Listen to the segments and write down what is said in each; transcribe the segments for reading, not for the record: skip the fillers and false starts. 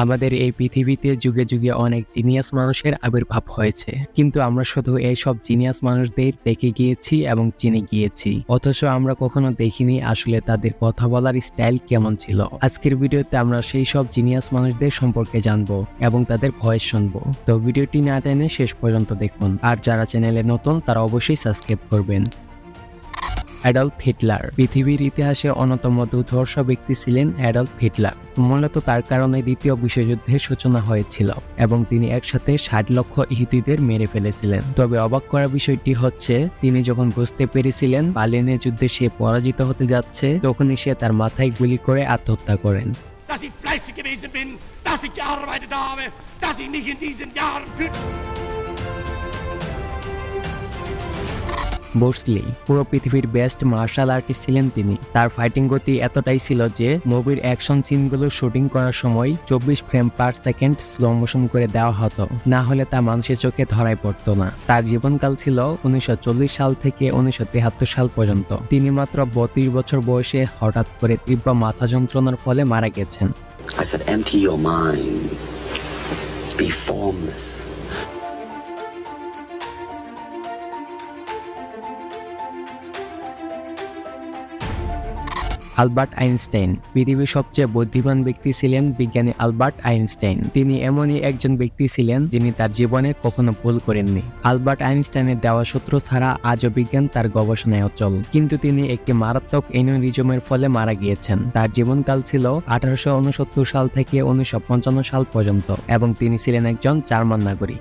আমাদের এই পৃথিবীতে যুগে যুগে অনেক জিনিয়াস মানুষের আবির্ভাব হয়েছে, কিন্তু আমরা শুধু এই সব জিনিয়াস মানুষদের দেখে গিয়েছি এবং চিনে গিয়েছি, অথচ আমরা কখনো দেখিনি আসলে তাদের কথা বলার স্টাইল কেমন ছিল। আজকের ভিডিওতে আমরা সেই সব জিনিয়াস মানুষদের সম্পর্কে জানবো এবং তাদের ভয়েস শুনবো। তো ভিডিওটি না টেনে শেষ পর্যন্ত দেখুন, আর যারা চ্যানেলে নতুন তারা অবশ্যই সাবস্ক্রাইব করবেন। অ্যাডলফ হিটলার পৃথিবীর ইতিহাসে অন্যতম দুর্ধর্ষ ব্যক্তি ছিলেন অ্যাডলফ হিটলার। মূলত তার কারণে দ্বিতীয় বিশ্বযুদ্ধের সূচনা হয়েছিল এবং তিনি একসাথে 60 লক্ষ ইহুদিদের মেরে ফেলেছিলেন। তবে অবাক করা বিষয়টি হচ্ছে, তিনি যখন বুঝতে পেরেছিলেন বার্লিনের যুদ্ধে সে পরাজিত হতে যাচ্ছে, তখনই সে তার মাথায় গুলি করে আত্মহত্যা করেন। ব্রুস লি পুরো পৃথিবীর বেস্ট মার্শাল আর্টিস্ট ছিলেন তিনি। তার ফাইটিং গতি এতটাই ছিল যে মুভির অ্যাকশন সিনগুলো শুটিং করার সময় 24 frame per second slow motion করে দেওয়া হতো, না হলে তা মানুষের চোখে ধরাই পড়তো না। তার জীবনকাল ছিল 1940 সাল থেকে 1973 সাল পর্যন্ত। তিনি মাত্র 32 বছর বয়সে হঠাৎ করে তীব্র মাথা যন্ত্রণার ফলে মারা গেছেন। I said, empty your mind. Be formless. Albert Einstein পৃথিবীর সবচেয়ে বুদ্ধিমান ব্যক্তি ছিলেন বিজ্ঞানী আলবার্ট আইনস্টাইন। তিনি এমনই একজন ব্যক্তি ছিলেন যিনি তার জীবনে কখনো ভুল করেননি। আলবার্ট আইনস্টাইনের দেওয়া সূত্র ছাড়া আজও বিজ্ঞান তার গবেষণায় অচল, কিন্তু তিনি একটি মারাত্মক এনিউরিজমের ফলে মারা গিয়েছেন। তার জীবনকাল ছিল 1869 সাল থেকে 1955 সাল পর্যন্ত এবং তিনি ছিলেন একজন জার্মান নাগরিক।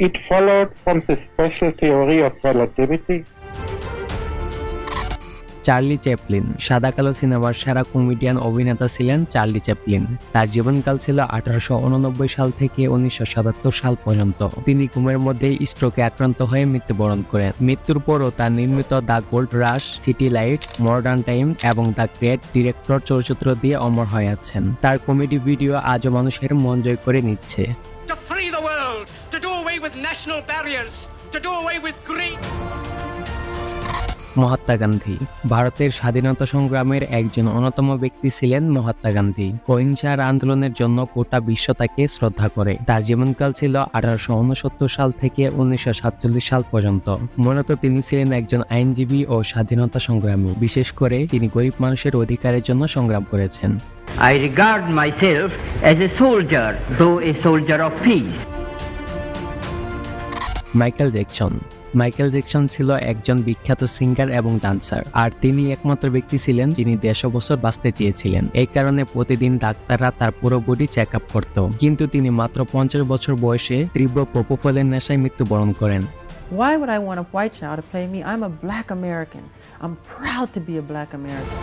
It followed from the special theory of relativity. Charlie Chaplin সাদা কালো সিনেমার সেরা কমেডিয়ান অভিনেতা ছিলেন চার্লি চ্যাপলিন। তার জীবনকাল ছিল 1889 সাল থেকে 1977 সাল পর্যন্ত। তিনি ঘুমের মধ্যে স্ট্রোকে আক্রান্ত হয়ে মৃত্যুবরণ করেন। মৃত্যুর পরও তার নির্মিত the gold rush, city lights, modern Times এবং দ্য গ্রেট ডিরেক্টর চলচ্চিত্র দিয়ে অমর হয়ে আছেন। তার কমেডি ভিডিও আজও মানুষের মন জয় করে নিচ্ছে। To free the world, to do away with national barriers, to do away with greed. Mahatma Gandhi ভারতের স্বাধীনতা সংগ্রামের একজন অন্যতম ব্যক্তি ছিলেন। মহাত্মা গান্ধী অহিংসার আন্দোলনের জন্য গোটা বিশ্ব তাকে শ্রদ্ধা করে। তার জীবনকাল ছিল 1869 সাল থেকে 1947 সাল পর্যন্ত। মূলত তিনি ছিলেন একজন আইনজীবী ও স্বাধীনতা সংগ্রামী। বিশেষ করে তিনি গরিব মানুষের অধিকারের জন্য সংগ্রাম করেছেন। I regard myself as a soldier, though a soldier of peace. Michael Jackson ছিল একজন বিখ্যাত সিঙ্গার এবং ডান্সার, আর তিনি একমাত্র ব্যক্তি ছিলেন যিনি 150 বছর বাঁচতে চেয়েছিলেন। এই কারণে প্রতিদিন ডাক্তাররা তার পুরো বডি চেক আপ করত, কিন্তু তিনি মাত্র 50 বছর বয়সে তীব্র প্রোপোফলের নেশায় মৃত্যুবরণ করেন। Why would I want a white child to play me? I'm a black American. I'm proud to be a black American.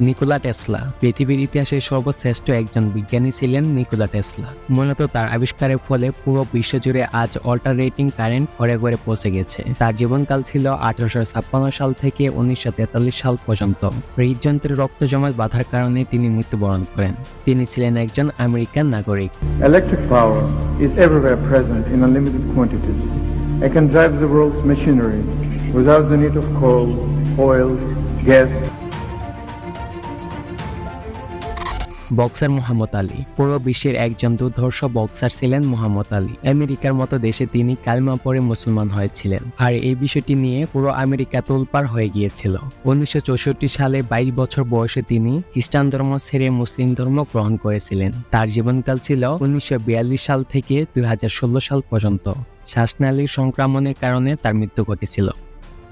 Nikola Tesla পৃথিবীর ইতিহাসে সর্বশ্রেষ্ঠ একজন বিজ্ঞানী ছিলেন। নিকোলা টেসলা মূলত তার আবিষ্কারের ফলে পুরো বিশ্বজুড়ে আজ অল্টারনেটিং কারেন্ট ঘরে ঘরে পৌঁছে গেছে। তার জীবনকাল ছিল 1856 সাল থেকে 1943 সাল পর্যন্ত। হৃদযন্ত্রে রক্ত জমাট বাঁধার কারণে তিনি মৃত্যুবরণ করেন। তিনি ছিলেন একজন আমেরিকান নাগরিক। Electric power is everywhere present in unlimited quantities. It can drive the world's machinery without the need of coal, oil, gas. Boxer Muhammad Ali পুরো বিশ্বের একজন দুর্ধর্ষ বক্সার ছিলেন। মুহাম্মদ আলী আমেরিকার মতো দেশে তিনি কালেমা পড়ে মুসলমান হয়েছিলেন, আর এই বিষয়টি নিয়ে পুরো আমেরিকা তোলপাড় হয়ে গিয়েছিল। 1964 সালে 22 বছর বয়সে তিনি খ্রিস্টান ধর্ম ছেড়ে মুসলিম ধর্ম গ্রহণ করেছিলেন। তার জীবনকাল ছিল 1942 সাল থেকে 2016 সাল পর্যন্ত। শ্বাসনালীর সংক্রমণের কারণে তার মৃত্যু ঘটেছিল।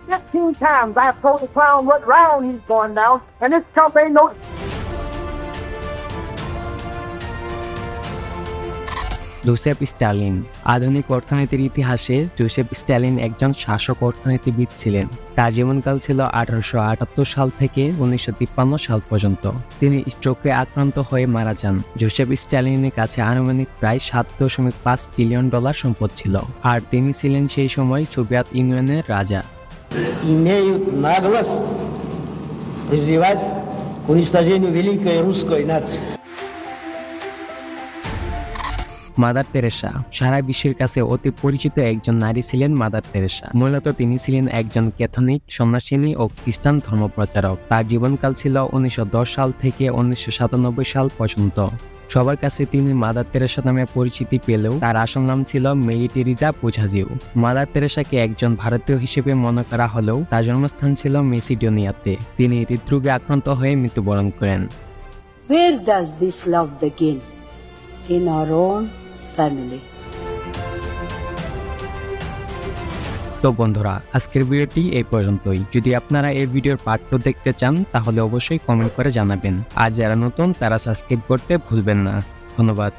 15 times I've told the clown what round he's going down, and this chump ain't no... Joseph Stalin আধুনিক অর্থনীতির ইতিহাসে জোসেফ স্ট্যালিন একজন শাসক অর্থনীতিবিদ ছিলেন। তার জীবনকাল ছিল 1878 সাল থেকে 1953 সাল পর্যন্ত। তিনি স্ট্রোকে আক্রান্ত হয়ে মারা যান। জোসেফ স্ট্যালিনের কাছে আনুমানিক প্রায় $7.5 ট্রিলিয়ন সম্পদ ছিল, আর তিনি ছিলেন সেই সময় সোভিয়েত ইউনিয়নের রাজা। Имеют наглость призывать к уничтожению великой русской нации. মাদার তেরেসা সারা বিশ্বের কাছে অতি পরিচিত একজন নারী ছিলেন মাদার তেরেসা। মূলত তিনি ছিলেন একজন ক্যাথলিক সন্ন্যাসিনী ও খ্রিস্টান ধর্মপ্রচারক। তার জীবনকাল ছিল 1910 সাল থেকে 1997 সাল পর্যন্ত। সবার কাছে তিনি মাদার তেরেসা নামে পরিচিতি পেলেও তার আসল নাম ছিল মেরি টেরিজা পুঝাজিউ। মাদার তেরেসাকে একজন ভারতীয় হিসেবে মনে করা হলেও তার জন্মস্থান ছিল মেসিডোনিয়াতে। তিনি হৃদরোগে আক্রান্ত হয়ে মৃত্যুবরণ করেন। Where does this love begin? In our own family. তো বন্ধুরা, আজকের ভিডিওটি এই পর্যন্তই। যদি আপনারা এই ভিডিওর পার্ট 2 দেখতে চান তাহলে অবশ্যই কমেন্ট করে জানাবেন। আর যারা নতুন তারা সাবস্ক্রাইব করতে ভুলবেন না। ধন্যবাদ।